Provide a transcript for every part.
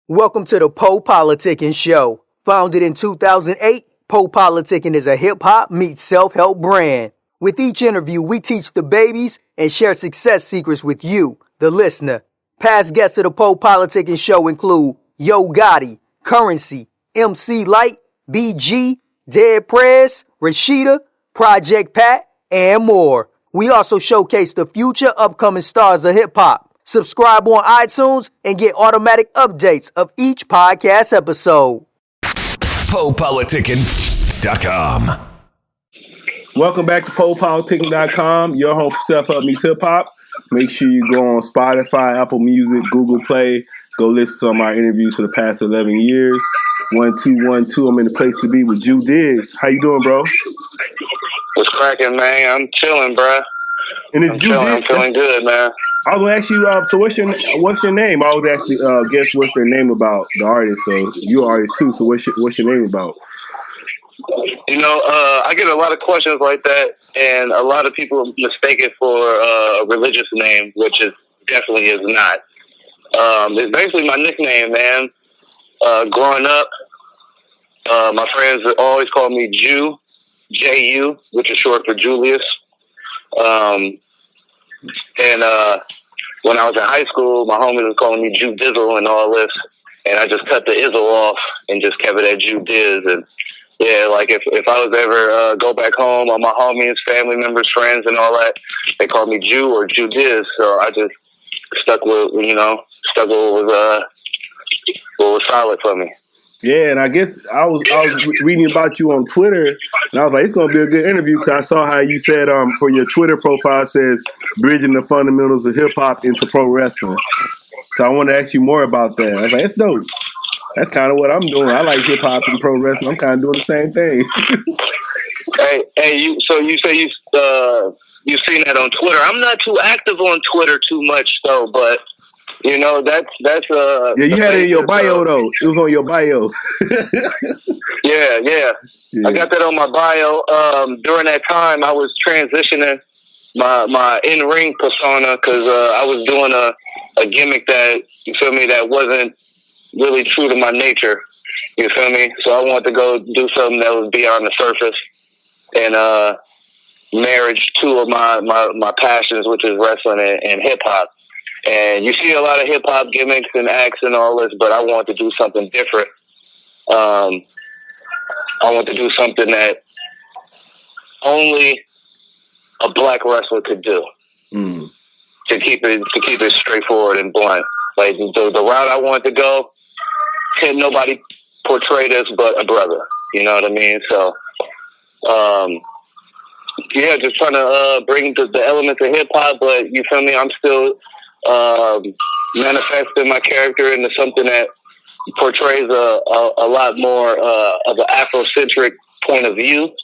Welcome to the PoPolitickin show. Founded in 2008, PoPolitickin is a hip-hop meets self-help brand. With each interview, we teach the babies and share success secrets with you, the listener. Past guests of the PoPolitickin show include Yo Gotti, Currency, MC Light, BG, Dead Prez, Rashida, Project Pat, and more. We also showcase the future upcoming stars of hip-hop. Subscribe on iTunes and get automatic updates of each podcast episode. PoPolitickin.com. Welcome back to PoPolitickin.com, your home for self-help meets hip-hop. Make sure you go on Spotify, Apple Music, Google Play. Go listen to some of our interviews for the past 11 years. 1212, I'm in the place to be with Dizz. How you doing, bro? What's cracking, man? I'm chilling, bro. And it's Dizz. I'm feeling good, man. I was gonna ask you, so what's your name? I always ask the guests what's their name about the artist. So you're an artist too. So what's your name about? You know, I get a lot of questions like that, and a lot of people mistake it for a religious name, which it definitely is not. It's basically my nickname, man. Growing up, my friends always called me Jew, J-U, which is short for Julius. And when I was in high school, my homies was calling me Jew Dizzle and all this, and I just cut the izzle off and just kept it at Jew Dizz. And yeah, like if I was ever go back home, all my homies, family members, friends, and all that, they called me Jew or Jew Dizz. So I just stuck with what was solid for me. Yeah, and I guess I was reading about you on Twitter, and I was like, it's going to be a good interview because I saw how you said for your Twitter profile it says bridging the fundamentals of hip hop into pro wrestling. So I want to ask you more about that. I was like, it's dope. That's kind of what I'm doing. I like hip hop and pro wrestling. I'm kind of doing the same thing. hey, you say you've seen that on Twitter. I'm not too active on Twitter too much though, but. You know, that's yeah, you had it in your bio though. It was on your bio. Yeah. I got that on my bio. During that time I was transitioning my in-ring persona because I was doing a gimmick that, you feel me, that wasn't really true to my nature. You feel me? So I wanted to go do something that was beyond the surface and marriage two of my passions, which is wrestling and hip hop. And you see a lot of hip-hop gimmicks and acts and all this, but I want to do something different. I want to do something that only a black wrestler could do. To keep it straightforward and blunt. Like the route I want to go, can nobody portray this but a brother. You know what I mean? So, yeah, just trying to bring the elements of hip-hop, but you feel me? I'm still... manifesting my character into something that portrays a lot more of an Afrocentric point of view.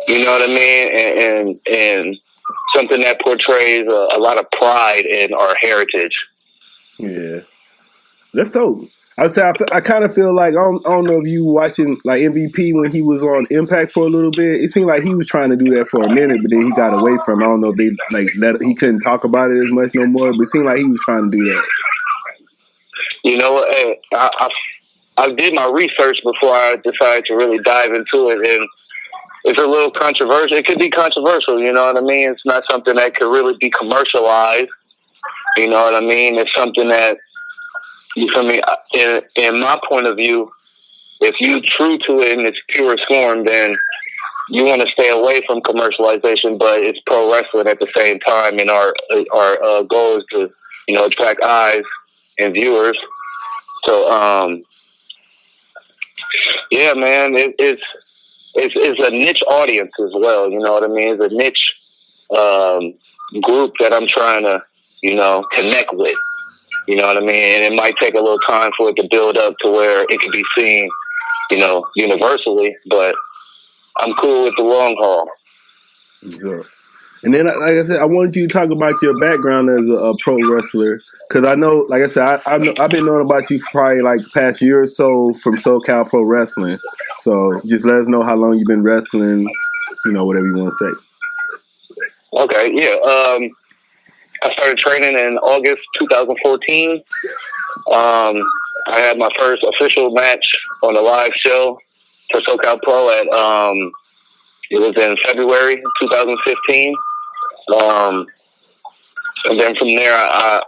You know what I mean? And something that portrays a lot of pride in our heritage. Yeah, that's dope. I kind of feel like I don't know if you watching like MVP when he was on Impact for a little bit. It seemed like he was trying to do that for a minute, but then he got away from it. I don't know if they he couldn't talk about it as much no more. But it seemed like he was trying to do that. You know, I did my research before I decided to really dive into it, and it's a little controversial. It could be controversial. You know what I mean? It's not something that could really be commercialized. You know what I mean? It's something that. You feel me? In my point of view, if you true to it in its purest form, then you want to stay away from commercialization. But it's pro wrestling at the same time, and our goal is to attract eyes and viewers. So yeah, man, it's a niche audience as well. You know what I mean? It's a niche group that I'm trying to connect with. You know what I mean? And it might take a little time for it to build up to where it can be seen, universally. But I'm cool with the long haul. Sure. And then, like I said, I wanted you to talk about your background as a pro wrestler. Because I know, like I said, I've been knowing about you for probably like the past year or so from SoCal Pro Wrestling. So just let us know how long you've been wrestling, whatever you want to say. Okay, yeah. I started training in August 2014. I had my first official match on a live show for SoCal Pro at it was in February 2015. And then from there, I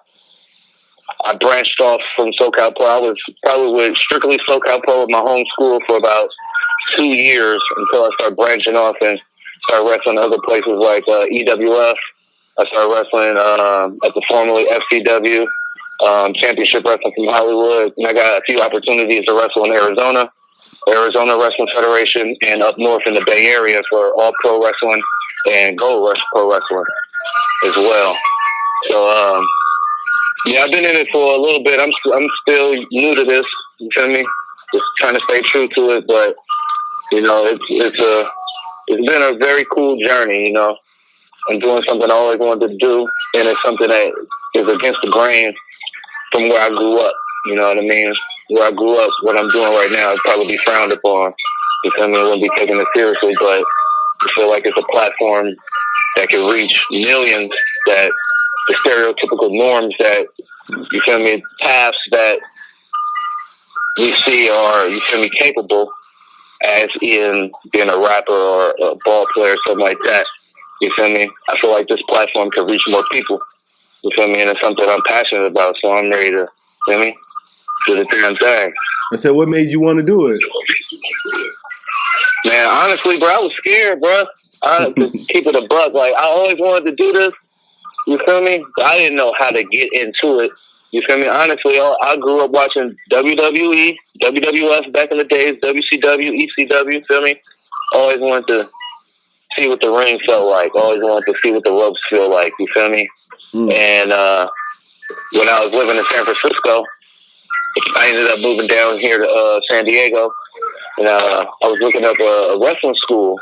branched off from SoCal Pro. I was probably with strictly SoCal Pro at my home school for about 2 years until I started branching off and started wrestling other places like EWF. I started wrestling at the formerly FCW, Championship Wrestling from Hollywood. And I got a few opportunities to wrestle in Arizona Wrestling Federation, and up north in the Bay Area for All Pro Wrestling and Gold Rush Pro Wrestling as well. So, yeah, I've been in it for a little bit. I'm still new to this. You feel me? Just trying to stay true to it, but you know, it's been a very cool journey. You know, I'm doing something I always wanted to do, and it's something that is against the grain from where I grew up. You know what I mean? Where I grew up, what I'm doing right now would probably be frowned upon. You feel me? I wouldn't be taking it seriously, but I feel like it's a platform that can reach millions, that the stereotypical norms that, you feel me, paths that we see are, you feel me, capable, as in being a rapper or a ball player, something like that. You feel me? I feel like this platform can reach more people. You feel me? And it's something I'm passionate about, so I'm ready to, feel me, do the damn thing. I said, what made you want to do it? Man, honestly, bro, I was scared, bro. To keep it a buck. Like, I always wanted to do this. You feel me? But I didn't know how to get into it. You feel me? Honestly, I grew up watching WWE, WWF back in the days, WCW, ECW, feel me? Always wanted to see what the ring felt like. Always wanted to see what the ropes feel like, you feel me? And when I was living in San Francisco, I ended up moving down here to San Diego, and I was looking up a wrestling school,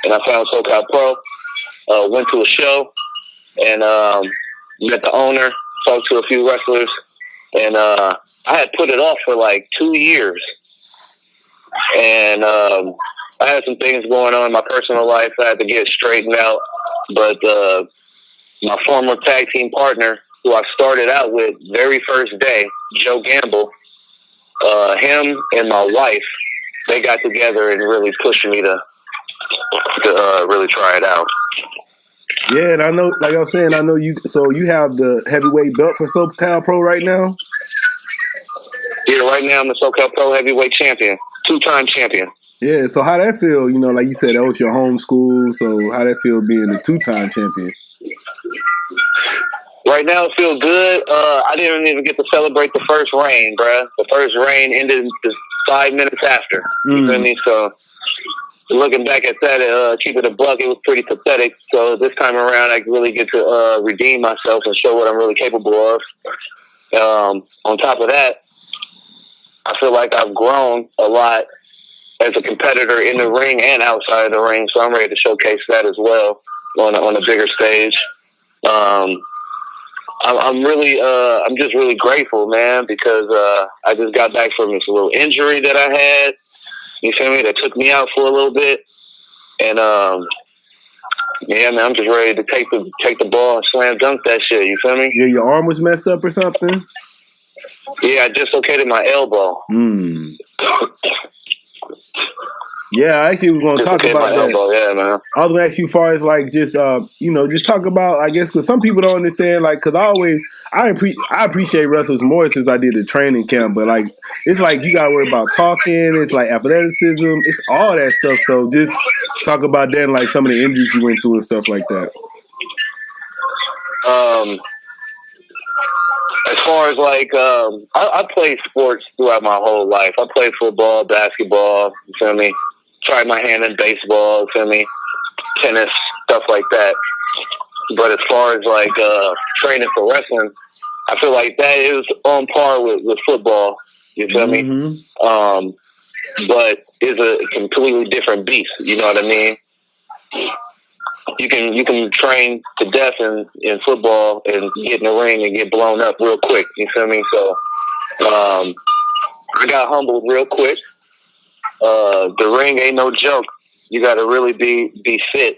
and I found SoCal Pro, went to a show, and met the owner, talked to a few wrestlers, and I had put it off for like 2 years. And I had some things going on in my personal life I had to get straightened out, but my former tag team partner, who I started out with very first day, Joe Gamble, him and my wife, they got together and really pushed me to really try it out. Yeah, and I know, like I was saying, I know you. So you have the heavyweight belt for SoCal Pro right now? Yeah, right now I'm the SoCal Pro heavyweight champion, 2-time champion. Yeah, so how that feel? You know, like you said, that was your home school. So how that feel being the 2-time champion? Right now it feels good. I didn't even get to celebrate the first reign, bruh. The first reign ended just 5 minutes after. You feel me? So looking back at that, keep it a buck, it was pretty pathetic. So this time around, I really get to redeem myself and show what I'm really capable of. On top of that, I feel like I've grown a lot as a competitor in the ring and outside of the ring, so I'm ready to showcase that as well on a bigger stage. I'm just really grateful, man, because I just got back from this little injury that I had. You feel me? That took me out for a little bit, and yeah, man, I'm just ready to take the ball and slam dunk that shit. You feel me? Yeah, your arm was messed up or something? Yeah, I dislocated my elbow. Yeah, I actually was going to talk about that. Elbow, yeah, man. I was going to ask you as far as like just just talk about, I guess, because some people don't understand, like, because I appreciate wrestlers more since I did the training camp, but like it's like you got to worry about talking, it's like athleticism, it's all that stuff. So just talk about that and like some of the injuries you went through and stuff like that. As far as like, I played sports throughout my whole life. I played football, basketball, you feel me? Tried my hand in baseball, you feel me? Tennis, stuff like that. But as far as like training for wrestling, I feel like that is on par with football, you feel me? But it's a completely different beast, you know what I mean? You can train to death in football and get in the ring and get blown up real quick. You feel me? So I got humbled real quick. The ring ain't no joke. You got to really be fit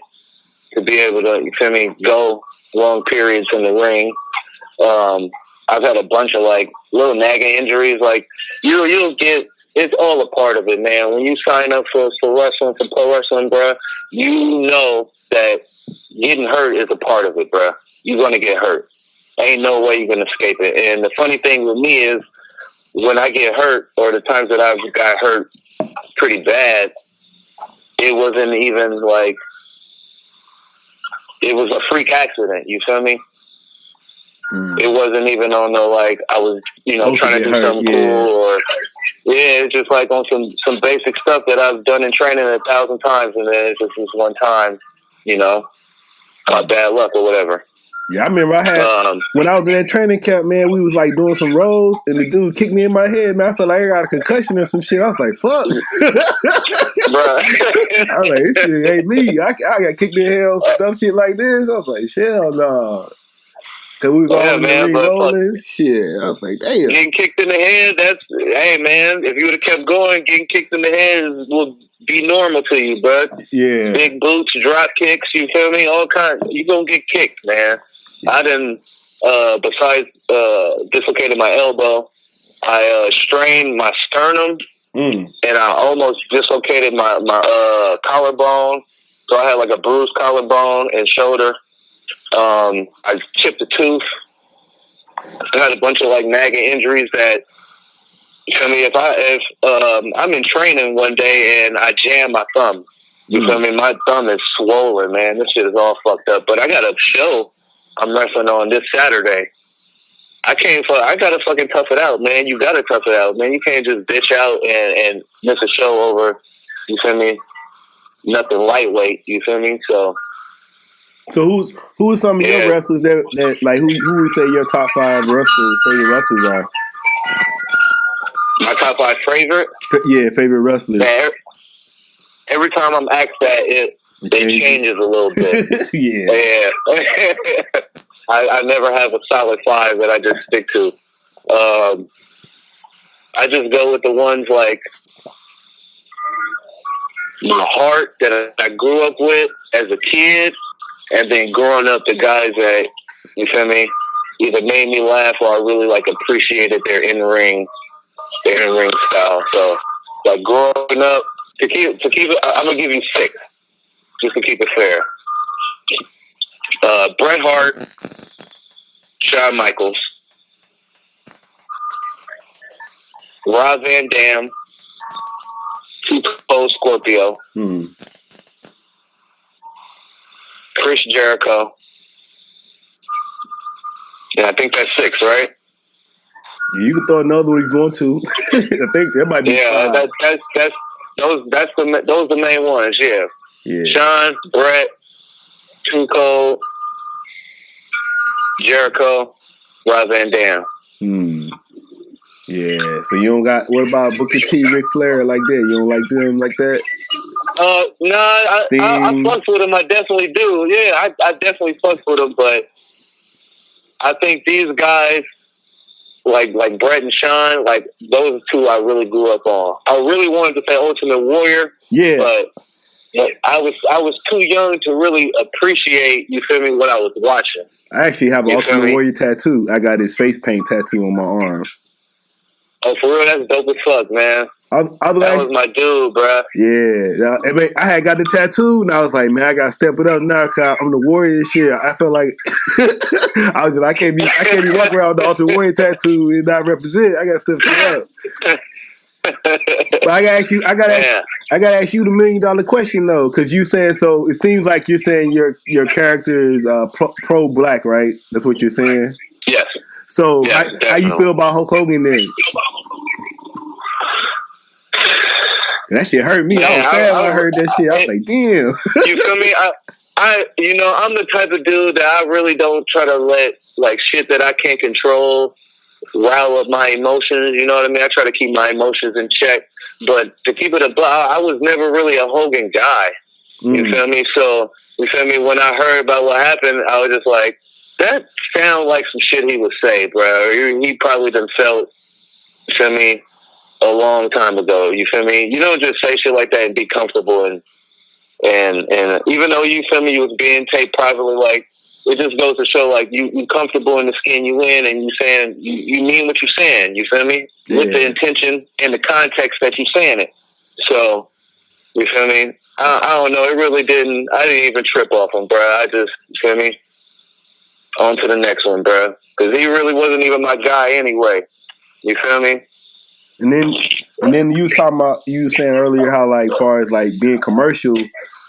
to be able to, you feel me, go long periods in the ring. I I've had a bunch of like little nagging injuries. Like you'll get, it's all a part of it, man. When you sign up for wrestling, for pro wrestling, bro, you know that getting hurt is a part of it, bro. You're gonna get hurt. Ain't no way you can escape it. And the funny thing with me is, when I get hurt, or the times that I've got hurt pretty bad, it wasn't even like, it was a freak accident. You feel me? It wasn't even on the, like, I was, trying to do something cool, or it's just like on some basic stuff that I've done in training 1,000 times, and then it's just this one time, got bad luck or whatever. Yeah, I remember I had, when I was in that training camp, man, we was like doing some rolls, and the dude kicked me in my head, man. I felt like I got a concussion or some shit. I was like, fuck. I was like, this shit ain't me. I got kicked in the head on some dumb shit like this. I was like, hell no. Cause we was all in the ring rolling. Shit. I was like, damn. Getting kicked in the head, hey man, if you would have kept going, getting kicked in the head will be normal to you, bud. Yeah. Big boots, drop kicks, you feel me? All kinds. You gonna get kicked, man. I didn't, besides dislocated my elbow, I strained my sternum, and I almost dislocated my collarbone. So I had like a bruised collarbone and shoulder. I chipped a tooth. I had a bunch of like nagging injuries that, you feel me, if I'm in training one day and I jam my thumb, you feel me, my thumb is swollen, man. This shit is all fucked up. But I got a show I'm wrestling on this Saturday. I gotta fucking tough it out, man. You gotta tough it out, man. You can't just bitch out and miss a show over, you feel me, nothing lightweight, you feel me? So who are some of your wrestlers that like who would say your top 5 favorite wrestlers are? My top 5 favorite? Favorite wrestlers. Man, every time I'm asked that, it changes a little bit. Yeah. I never have a solid 5 that I just stick to. I just go with the ones like my heart that I grew up with as a kid, and then growing up, the guys that, you feel me, either made me laugh or I really like appreciated their in-ring style. So like growing up, to keep it, I'm gonna give you 6, just to keep it fair. Bret Hart, Shawn Michaels, Rob Van Dam, Two-Toe Scorpio, Chris Jericho, and I think that's 6, right? Yeah, you can throw another one if you want to. I think that might be 5. Those the main ones. Yeah. Shawn, Bret, Too Cold, Jericho, Rob Van Dam. Yeah. So you don't got, what about Booker T, Ric Flair like that? You don't like them like that? No, I fucks with them. I definitely do. Yeah, I definitely fucks with them. But I think these guys, like Bret and Shawn, like those 2 I really grew up on. I really wanted to say Ultimate Warrior. Yeah. But I was too young to really appreciate, you feel me, what I was watching. I actually have an Ultimate Warrior tattoo. I got his face paint tattoo on my arm. Oh, for real? That's dope as fuck, man. That was my dude, bro. Yeah. I had got the tattoo, and I was like, man, I got to step it up now because I'm the Warrior shit. I felt like I can't be walking around with the Ultimate Warrior tattoo and not represent. I got to step it up. But I gotta ask you the $1 million question though, because you saying, so it seems like you're saying your character is pro black, right? That's what you're saying. Yes. So how you feel about Hulk Hogan then? That shit hurt me. Man, I was sad when I heard that shit. I was like, damn. You feel me? I'm the type of dude that I really don't try to let like shit that I can't control rile up my emotions. You know what I mean? I try to keep my emotions in check. But to keep it I was never really a Hogan guy. You feel me? So, you feel me? When I heard about what happened, I was just like, that sounds like some shit he would say, bro. He probably done felt, you feel me, a long time ago. You feel me? You don't just say shit like that and be comfortable and even though you feel me, you was being taped privately, like it just goes to show, like, you comfortable in the skin you in, and you saying you mean what you're saying. You feel me? Yeah. With the intention and the context that you're saying it. So, you feel me? I don't know. It really didn't. I didn't even trip off him, bro. I just, you feel me? On to the next one, bro. Because he really wasn't even my guy anyway. You feel me? And then you was talking about, you was saying earlier how, like, far as like being commercial.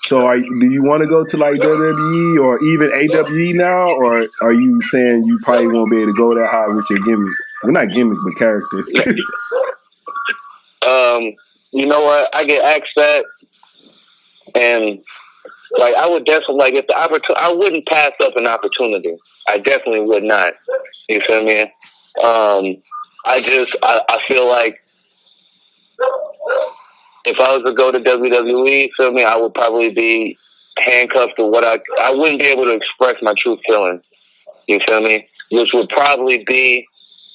So do you want to go to like WWE or even AWE now, or are you saying you probably won't be able to go that high with your gimmick? Well, not gimmick, but character. You know what? I get asked that, and like I would definitely, like, if the opportunity, I wouldn't pass up an opportunity. I definitely would not. You feel me? I feel like if I was to go to WWE, feel me, I would probably be handcuffed to what I wouldn't be able to express my true feelings. You feel me? Which would probably be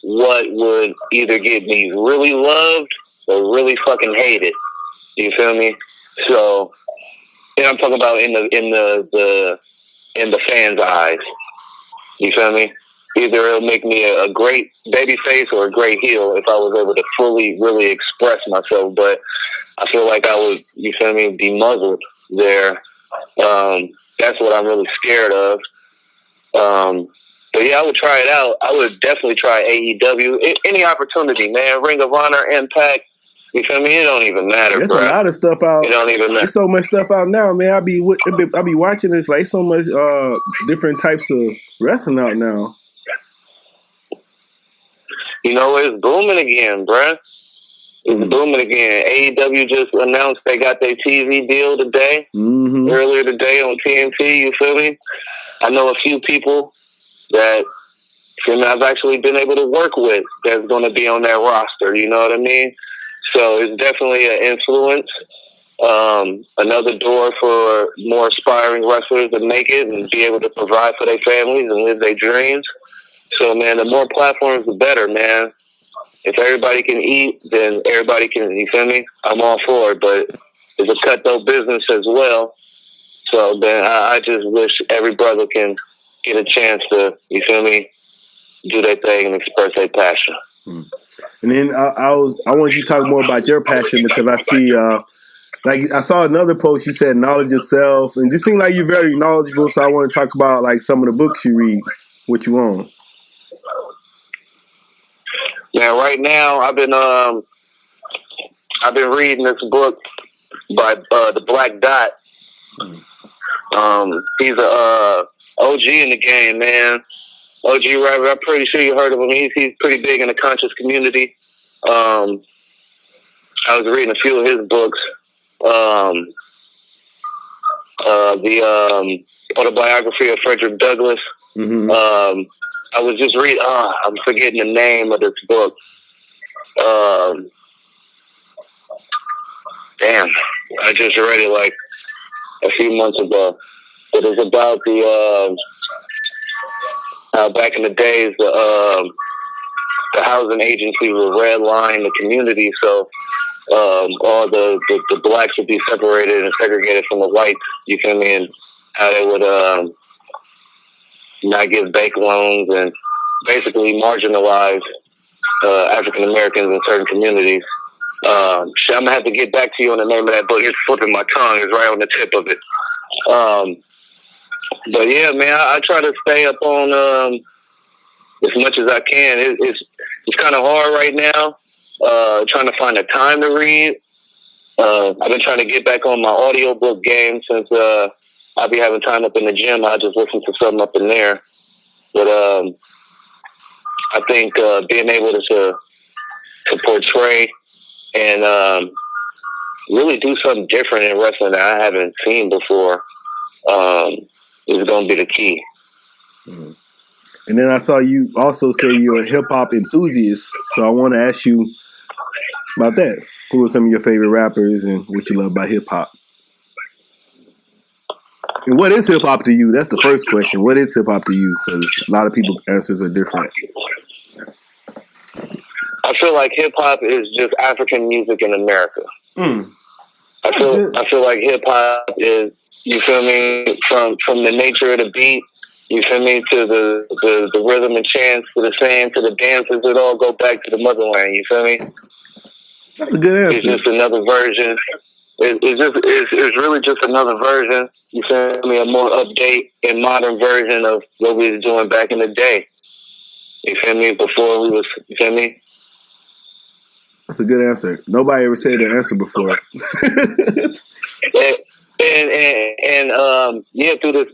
what would either get me really loved or really fucking hated. You feel me? So, and I'm talking about in the fans' eyes. You feel me? Either it'll make me a great baby face or a great heel if I was able to fully, really express myself. But I feel like I would, you feel me, be muzzled there. That's what I'm really scared of. But yeah, I would try it out. I would definitely try AEW. Any opportunity, man. Ring of Honor, Impact. You feel me? It don't even matter, There's bro. a lot of stuff out. It don't even matter. There's so much stuff out now, man. I be watching this, like, so much different types of wrestling out now. You know, it's booming again, bruh. It's booming again. AEW just announced they got their TV deal today, earlier today on TNT, you feel me? I know a few people that, feel me, I've actually been able to work with that's going to be on that roster, you know what I mean? So it's definitely an influence. Another door for more aspiring wrestlers to make it and be able to provide for their families and live their dreams. So, man, the more platforms, the better, man. If everybody can eat, then everybody can, you feel me? I'm all for it, but it's a cutthroat business as well. So, then I just wish every brother can get a chance to, you feel me, do their thing and express their passion. And then I want you to talk more about your passion, because I see, like, I saw another post, you said knowledge yourself, and it just seemed like you're very knowledgeable, so I want to talk about, like, some of the books you read, what you own. Now, right now, I've been reading this book by the Black Dot. He's a OG in the game, man. OG rapper. I'm pretty sure you heard of him. He's pretty big in the conscious community. I was reading a few of his books. The autobiography of Frederick Douglass. I was just reading. I'm forgetting the name of this book. Damn, I just read it like a few months ago. It is about the back in the days, the housing agency would redline the community, so all the blacks would be separated and segregated from the whites. You feel me? And how they would not give bank loans and basically marginalize African Americans in certain communities. I'm gonna have to get back to you on the name of that book. It's flipping my tongue. It's right on the tip of it. But yeah, man, I try to stay up on as much as I can. It's kind of hard right now. Trying to find the time to read. I've been trying to get back on my audiobook game since I'll be having time up in the gym. I just listen to something up in there. But I think being able to portray and really do something different in wrestling that I haven't seen before is going to be the key. And then I saw you also say you're a hip-hop enthusiast, so I want to ask you about that. Who are some of your favorite rappers and what you love about hip-hop? And what is hip-hop to you? That's the first question. What is hip-hop to you? Because a lot of people's answers are different. I feel like hip-hop is just African music in America. I feel like hip-hop is, you feel me, from the nature of the beat You feel me? To the rhythm and chants, to the saying, to the dances, it all go back to the motherland. You feel me? That's a good answer. It's just another version. It's really just another version. You feel me? A more update and modern version of what we was doing back in the day. You feel me? Before we was, you feel me? That's a good answer. Nobody ever said that answer before. And yeah, through this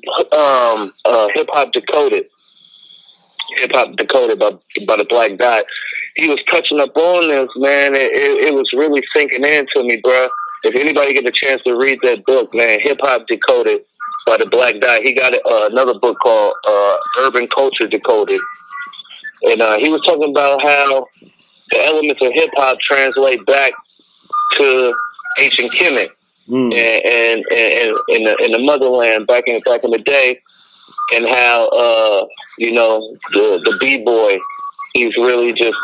hip hop decoded by the Black Dot, he was touching up on this, man. It was really sinking into me, bro. If anybody get a chance to read that book, man, Hip Hop Decoded by the Black Dot, he got another book called Urban Culture Decoded, and he was talking about how the elements of hip hop translate back to ancient Kemet. And in the motherland back in the day, and how you know, the b-boy, he's really just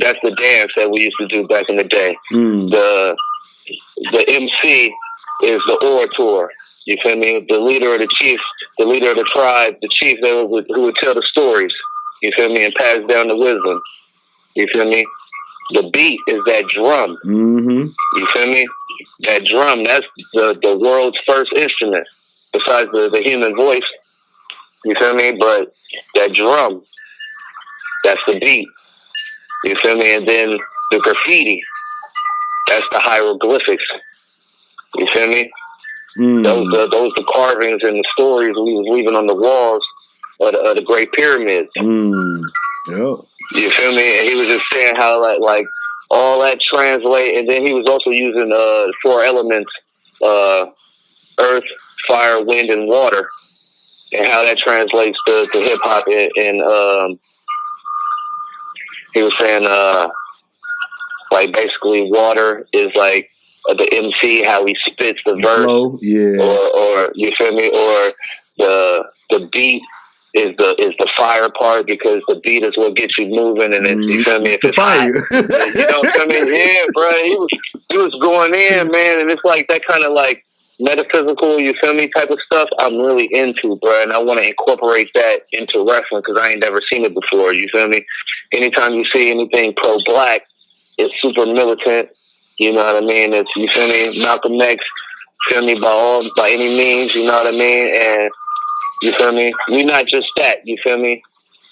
that's the dance that we used to do back in the day. The MC is the orator. You feel me? The leader of the chief, the leader of the tribe, the chief who would tell the stories. You feel me? And pass down the wisdom. You feel me? The beat is that drum. You feel me? That drum, that's the world's first instrument, besides the human voice. You feel me? But that drum, that's the beat. You feel me? And then the graffiti, that's the hieroglyphics. You feel me? Those the carvings and the stories we was leaving on the walls of the Great Pyramids. Yep. You feel me? And he was just saying how like all that translate, and then he was also using 4 elements: earth, fire, wind, and water, and how that translates to hip hop. And he was saying like basically water is like the MC, how he spits the verse, flow, yeah, or you feel me, or the beat is the fire part, because the beat is what gets you moving, and it's, you feel me, if the it's fire. Hot, you know what I mean? Yeah, bro, he was going in, man, and it's like that kind of like metaphysical, you feel me, type of stuff I'm really into, bro, and I want to incorporate that into wrestling because I ain't never seen it before. You feel me? Anytime you see anything pro-black, it's super militant. You know what I mean? It's, you feel me, Malcolm X, feel me, by any means. You know what I mean? And you feel me? We not just that. You feel me?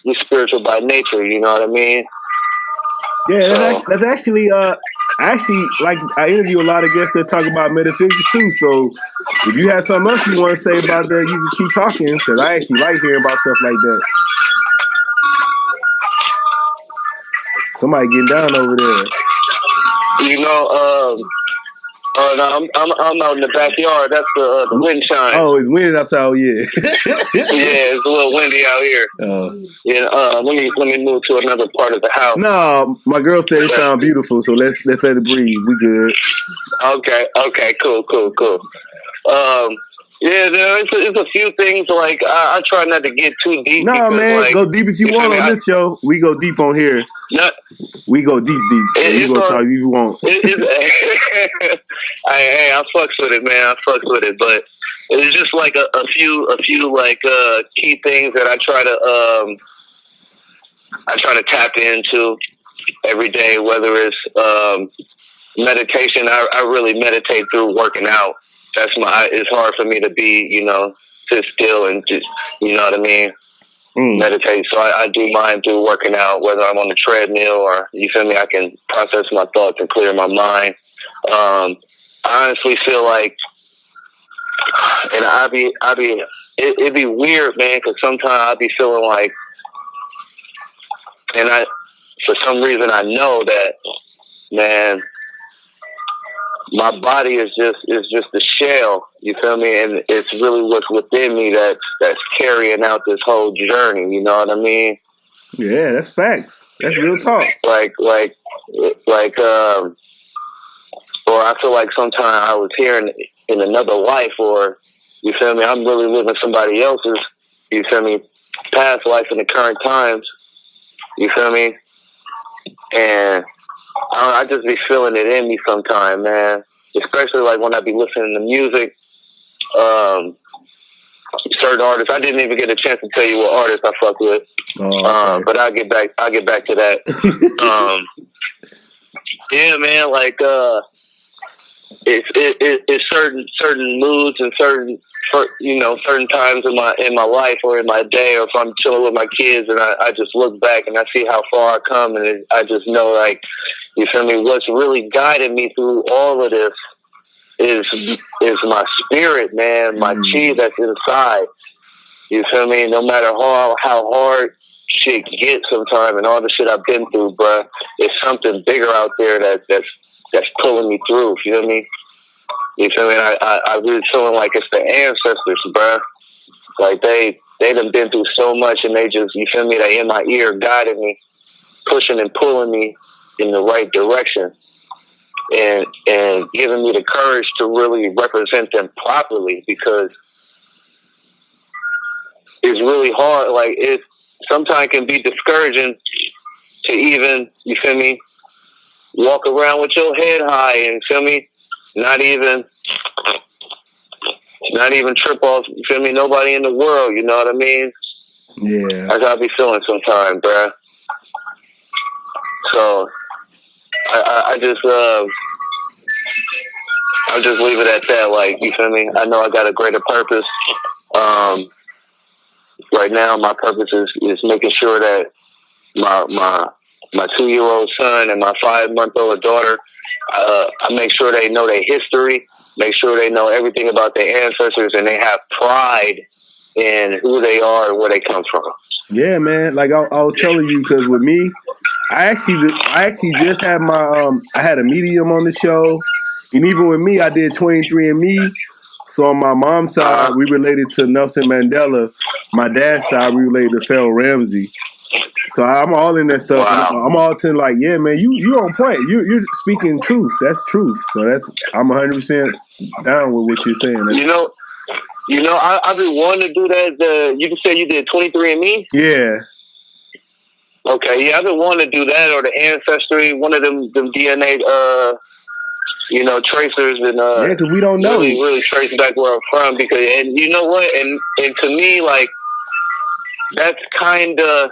We spiritual by nature. You know what I mean? Yeah, that's actually like I interview a lot of guests that talk about metaphysics too. So if you have something else you want to say about that, you can keep talking, because I actually like hearing about stuff like that. Somebody getting down over there. You know, no, I'm out in the backyard. That's the wind chime. Oh, it's windy outside. Oh, yeah. Yeah, it's a little windy out here. Yeah, let me move to another part of the house. No, my girl said it sounds beautiful, so let's let it breathe. We good. Okay, cool. Yeah, it's a few things like I try not to get too deep. No, man, like, go deep as you want on this show. We go deep on here. We go deep. So you go talk if you want. Hey, I fucks with it, man. I fucks with it, but it's just like a few like key things that I try to tap into every day. Whether it's meditation, I really meditate through working out. It's hard for me to be, you know, sit still and just, you know what I mean, meditate. So I do mine through working out, whether I'm on the treadmill or, you feel me, I can process my thoughts and clear my mind. I honestly feel like, and it'd be weird, man, because sometimes I'll be feeling like, and for some reason I know that, man, my body is just a shell, you feel me? And it's really what's within me that's carrying out this whole journey, you know what I mean? Yeah, that's facts. That's real talk. Or I feel like sometimes I was here in another life, or, you feel me, I'm really living somebody else's, you feel me, past life in the current times, you feel me? And I just be feeling it in me sometime, man. Especially like when I be listening to music. certain artists. I didn't even get a chance to tell you what artists I fuck with. Oh, okay. But I'll get back to that. Yeah, man, like it's certain moods and certain times in my life or in my day, or if I'm chilling with my kids and I just look back and I see how far I come, and I just know, like, you feel me, what's really guided me through all of this is my spirit, man, my chi that's inside. You feel me? No matter how hard shit gets sometimes and all the shit I've been through, bruh, it's something bigger out there that's pulling me through. You know what I mean? You feel me? I really feeling like it's the ancestors, bruh. Like they done been through so much, and they just, you feel me, they in my ear guiding me, pushing and pulling me in the right direction, and giving me the courage to really represent them properly, because it's really hard. Like, it sometimes can be discouraging to even, you feel me, walk around with your head high and, feel me, not even trip off, you feel me, nobody in the world, you know what I mean? Yeah. That's how I be feeling sometimes, bruh. So I'll just leave it at that. Like, you feel me? I know I got a greater purpose. Right now, my purpose is making sure that my 2-year-old son and my 5-month-old daughter, I make sure they know their history, make sure they know everything about their ancestors, and they have pride in who they are and where they come from. Yeah, man. Like I was telling you, because with me, I actually just had I had a medium on the show, and even with me, I did 23andMe. So on my mom's side, we related to Nelson Mandela. My dad's side, we related to Pharaoh Ramsey. So I'm all in that stuff. Wow. I'm all to like, yeah, man, you on point. You're speaking truth. That's truth. So I'm 100% down with what you're saying. You know, I've been wanting to do that. You just said you did 23andMe? Yeah. Okay, yeah, I've been wanting to do that, or the Ancestry, one of them DNA, tracers, and yeah, because we don't know. Really trace back where I'm from, because, and you know what, and to me, like, that's kind of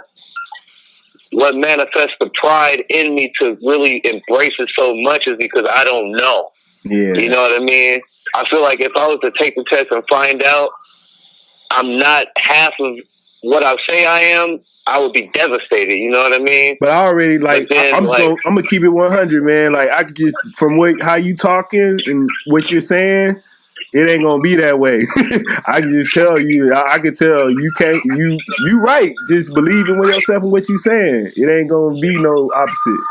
what manifests the pride in me to really embrace it so much, is because I don't know. Yeah. You know what I mean? I feel like if I was to take the test and find out I'm not half of what I say I am, I would be devastated. You know what I mean? But I already, like, I'm gonna keep it 100, man. Like, I could just, from how you talking and what you're saying, it ain't gonna be that way. I can just tell you. I can tell you can't. You right. Just believe in yourself and what you saying. It ain't gonna be no opposite.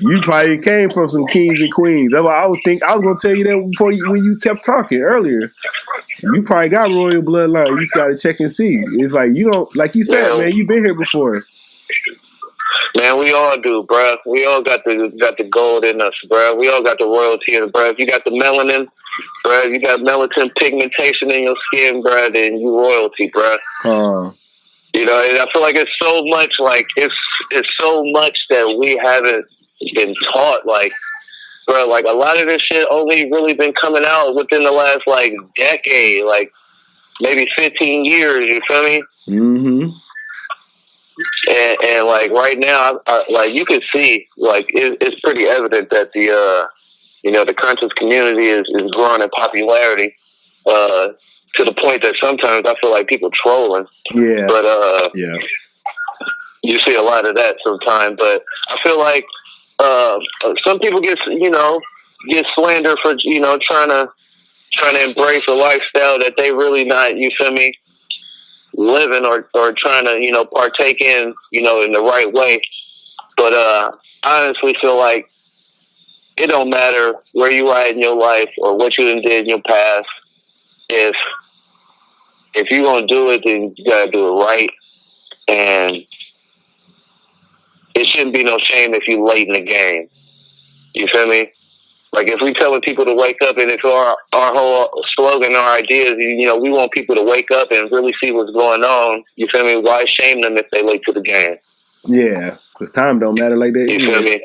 You probably came from some kings and queens. That's why I was gonna tell you that before when you kept talking earlier. You probably got royal bloodline. You just gotta check and see. It's like, you don't, like you said, man. You've been here before. Man, we all do, bruh. We all got the gold in us, bruh. We all got the royalty in us, bruh. If you got the melanin, bruh, if you got melatonin pigmentation in your skin, bruh, then you royalty, bruh. You know, and I feel like it's so much, like, it's so much that we haven't been taught, like, bro, like, a lot of this shit only really been coming out within the last, like, decade, like, maybe 15 years, you feel me? Mm-hmm. And like, right now, like, you can see, like, it's pretty evident that the conscious community is growing in popularity, to the point that sometimes I feel like people trolling. Yeah. But, yeah. You see a lot of that sometimes, but I feel like, some people get slandered for, trying to embrace a lifestyle that they really not, you feel me, living or trying to, partake in, in the right way. But I honestly feel like it don't matter where you are in your life or what you did in your past. If you're gonna do it, then you gotta do it right, and it shouldn't be no shame if you late in the game. You feel me? Like, if we telling people to wake up, and it's our whole slogan, our ideas, we want people to wake up and really see what's going on. You feel me? Why shame them if they late to the game? Yeah, because time don't matter like that. You feel me?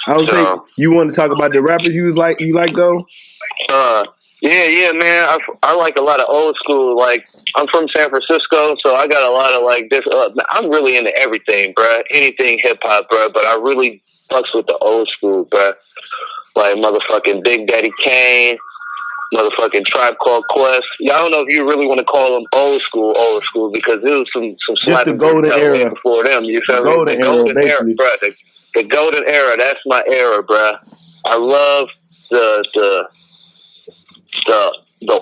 I would say, you want to talk about the rappers you like though? Yeah, man. I like a lot of old school. Like, I'm from San Francisco, so I got a lot of like this. I'm really into everything, bruh. Anything hip hop, bruh. But I really fucks with the old school, bruh. Like motherfucking Big Daddy Kane, motherfucking Tribe Called Quest. Yeah, I don't know if you really want to call them old school, because there was some Just the slapping golden era before them. You feel me? golden The era, golden era, basically. bruh. The golden era. That's my era, bruh. I love the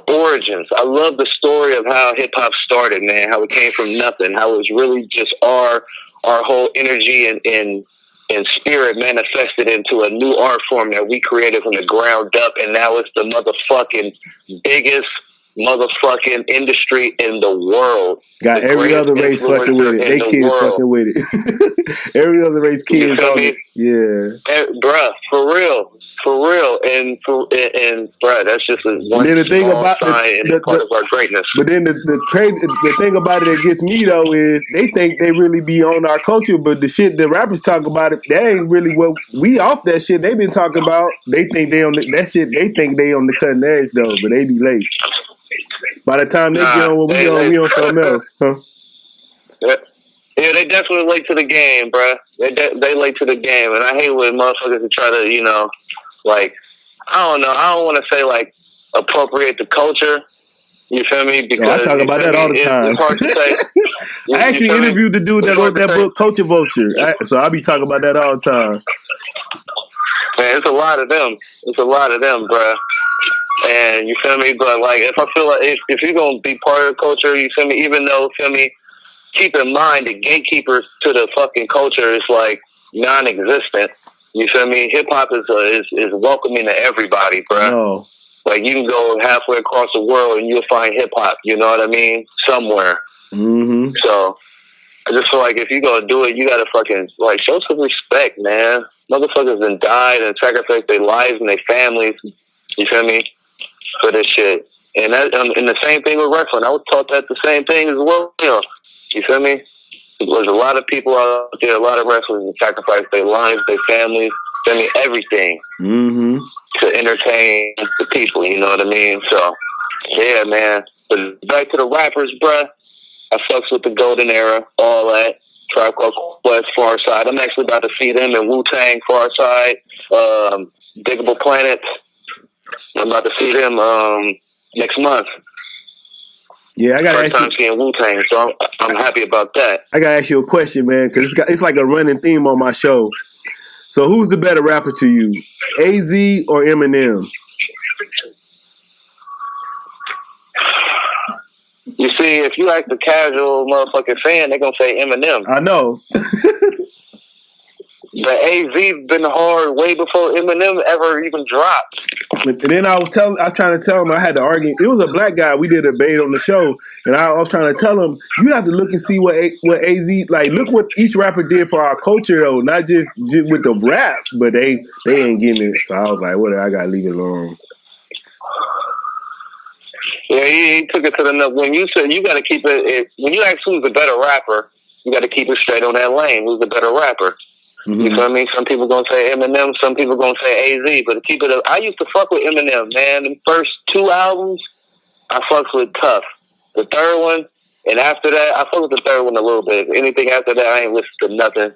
origins. I love the story of how hip hop started, man. How it came from nothing. How it was really just our whole energy and spirit manifested into a new art form that we created from the ground up, and now it's the motherfucking biggest motherfucking industry in the world. Got The every other race greatest fucking with it. influencer They in the kids world. fucking with it. Every other race You kids feel on me? it. Yeah. Bruh, for real, and bruh, that's just one Then the thing small about sign and part of our greatness. but then the thing about it that gets me though is they think they really be on our culture, but the shit the rappers talk about it, that ain't really what we off that shit they been talking about. They think they on that shit. They think they on the cutting edge though, but they be late. By the time they get on what we on something else, huh? Yeah, they definitely late to the game, bruh. They late to the game, and I hate when motherfuckers to try to, like, I don't know. I don't want to say like appropriate the culture. You feel me? Because I talk about that all the time. It's hard to say. I actually interviewed the dude that wrote that book, Culture Vulture. So I be talking about that all the time. Man, it's a lot of them. It's a lot of them, bruh. And you feel me? But like, if I feel like if you're gonna be part of the culture, you feel me? Even though, feel me, keep in mind the gatekeepers to the fucking culture is like non-existent. You feel me? Hip hop is welcoming to everybody, bruh. No. Like, you can go halfway across the world and you'll find hip hop. You know what I mean? Somewhere. Mm-hmm. So I just feel like if you're gonna do it, you gotta fucking like show some respect, man. Motherfuckers done died and sacrificed their lives and their families. You feel me? For this shit. And that, and the same thing with wrestling. I was taught that the same thing as well. You feel me? There's a lot of people out there, a lot of wrestlers that sacrifice their lives, their families, feel me, everything to entertain the people. You know what I mean? So, yeah, man. But back to the rappers, bruh. I fucks with the golden era, all that. Tribe Called Quest, Far Side. I'm actually about to see them in Wu-Tang, Far Side, Diggable Planets. I'm about to see them next month. Yeah, I gotta First time seeing Wu-Tang, so I'm happy about that. I gotta ask you a question, man, because it's like a running theme on my show. So, who's the better rapper to you, AZ or Eminem? You see, if you ask the casual motherfucking fan, they're gonna say Eminem. I know. But AZ's been hard way before Eminem ever even dropped. And then I was trying to tell him, I had to argue. It was a black guy. We did a debate on the show, and I was trying to tell him, you have to look and see what AZ, like, look what each rapper did for our culture, though, not just with the rap, but they ain't getting it. So I was like, whatever, I gotta leave it alone. Yeah, he took it to the when you said you got to keep it. When you ask who's the better rapper, you got to keep it straight on that lane. Who's the better rapper? Mm-hmm. You feel me? Some people gonna say Eminem, some people gonna say AZ. But to keep it, I used to fuck with Eminem, man. The first 2 albums, I fucked with tough. The third one, and after that, I fucked with the third one a little bit. Anything after that, I ain't listened to nothing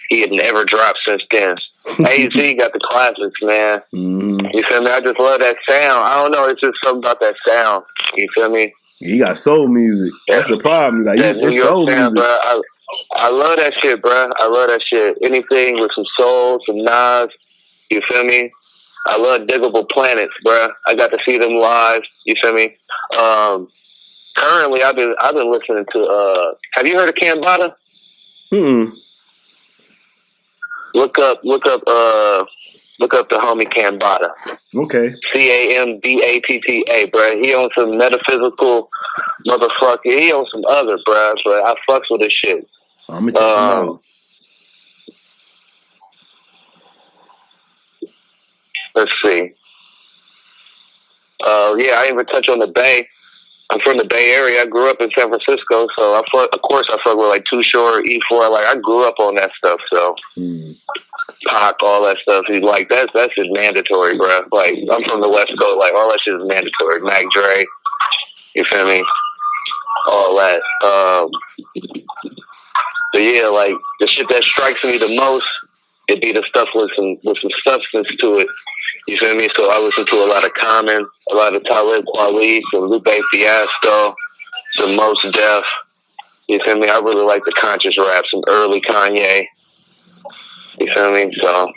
he had never dropped since then. AZ got the classics, man. Mm-hmm. You feel me? I just love that sound. I don't know. It's just something about that sound. You feel me? He got soul music. That's the problem. Like, that New York soul sound, music. Bro. I love that shit, bro. I love that shit. Anything with some soul, some Nas. You feel me? I love Diggable Planets, bro. I got to see them live. You feel me? Currently, I've been listening to. Have you heard of Cambada? Look up the homie Cambada. Okay. Cambatta, bro. He on some metaphysical motherfucker. He on some other, bro. But I fucks with this shit. I'm gonna check him out. Let's see. Yeah, I even touch on the Bay. I'm from the Bay Area. I grew up in San Francisco, so of course I fuck with like Too Short, E4. Like, I grew up on that stuff. So Pac, all that stuff. He's like, that's just mandatory, bro. Like, I'm from the West Coast, like, all that shit is mandatory. Mac Dre, you feel me? All that. But yeah, like, the shit that strikes me the most, it'd be the stuff with some substance to it. You feel me? So I listen to a lot of Common, a lot of Talib Kweli, some Lupe Fiasco, some Mos Def. You feel me? I really like the conscious rap, some early Kanye. You feel me? So.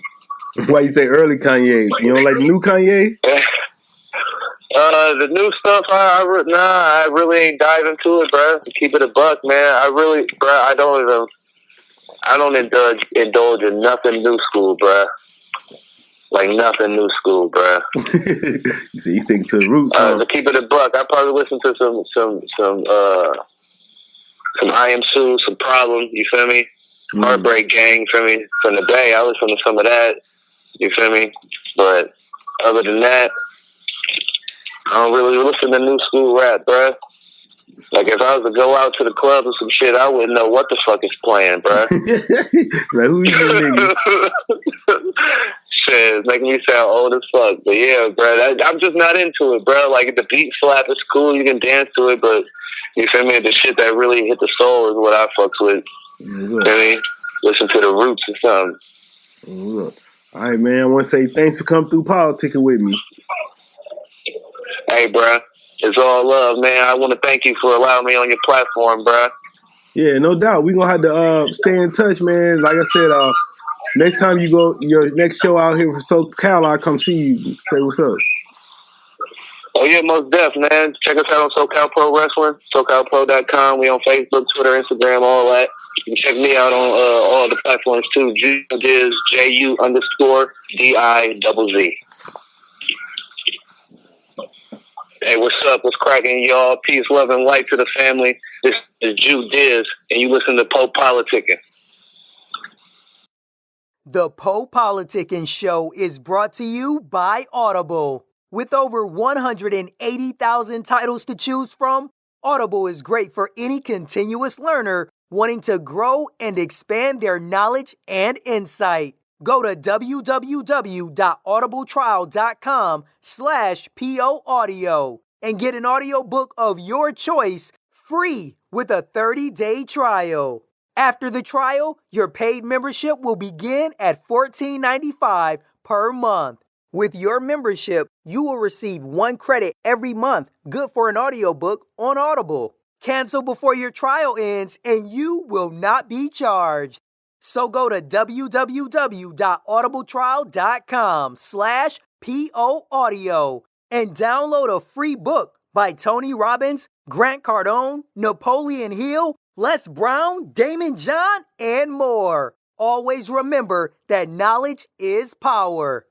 Why you say early Kanye? You don't like the new Kanye? The new stuff, I really ain't dive into it, bro. Keep it a buck, man. I don't indulge in nothing new school, bro. Like nothing new school, bro. You see, you sticking to the roots, huh? To keep it a buck, I probably listen to some I Am Sue, some Problem. You feel me? Heartbreak Gang. You feel me? From the Bay, I listen to some of that. You feel me? But other than that, I don't really listen to new school rap, bruh. Like, if I was to go out to the club or some shit, I wouldn't know what the fuck is playing, bruh. Like, who you niggas? Shit, it's making me sound old as fuck. But yeah, bruh, I'm just not into it, bruh. Like, the beat slap is cool, you can dance to it, but you feel me? The shit that really hit the soul is what I fucks with. You feel me? Listen to the roots or something. All right, man. I want to say thanks for coming through politicking with me. Hey, bruh. It's all love, man. I want to thank you for allowing me on your platform, bruh. Yeah, no doubt. We're going to have to stay in touch, man. Like I said, next time you go, your next show out here for SoCal, I'll come see you. Say what's up. Oh, yeah, most def, man. Check us out on SoCal Pro Wrestling, SoCalPro.com. We on Facebook, Twitter, Instagram, all that. You can check me out on all the platforms, too. Dizz, JU_DIZZ. Hey, what's up? What's cracking, y'all? Peace, love, and light to the family. This is Dizz, and you listen to PoPolitickin. The PoPolitickin Show is brought to you by Audible. With over 180,000 titles to choose from, Audible is great for any continuous learner wanting to grow and expand their knowledge and insight. Go to www.audibletrial.com/POAudio and get an audiobook of your choice free with a 30-day trial. After the trial, your paid membership will begin at $14.95 per month. With your membership, you will receive 1 credit every month, good for an audiobook on Audible. Cancel before your trial ends and you will not be charged. So go to www.audibletrial.com/POAudio and download a free book by Tony Robbins, Grant Cardone, Napoleon Hill, Les Brown, Damon John, and more. Always remember that knowledge is power.